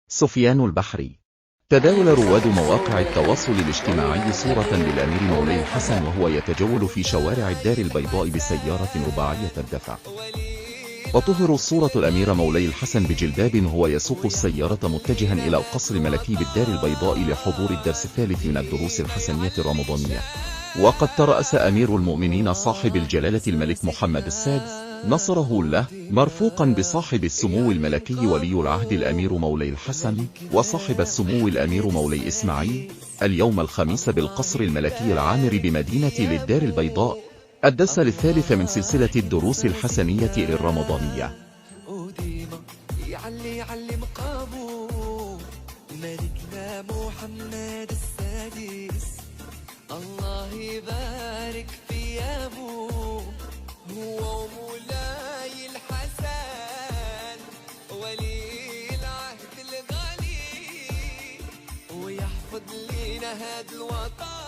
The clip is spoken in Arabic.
سفيان البحري. تداول رواد مواقع التواصل الاجتماعي صورة للأمير مولاي الحسن وهو يتجول في شوارع الدار البيضاء بسيارة رباعية الدفع، وتظهر الصورة الأمير مولاي الحسن بجلباب وهو يسوق السيارة متجها إلى القصر الملكي بالدار البيضاء لحضور الدرس الثالث من الدروس الحسنية الرمضانية. وقد ترأس أمير المؤمنين صاحب الجلالة الملك محمد السادس نصره الله مرفوقا بصاحب السمو الملكي ولي العهد الأمير مولاي الحسن وصاحب السمو الأمير مولاي إسماعيل اليوم الخميس بالقصر الملكي العامر بمدينة للدار البيضاء الدرس الثالث من سلسلة الدروس الحسنية الرمضانية. ملكنا محمد السادس الله يبارك في أبوه هو مولاي الحسن ولي العهد الغالي ويحفظ لنا هذا الوطن.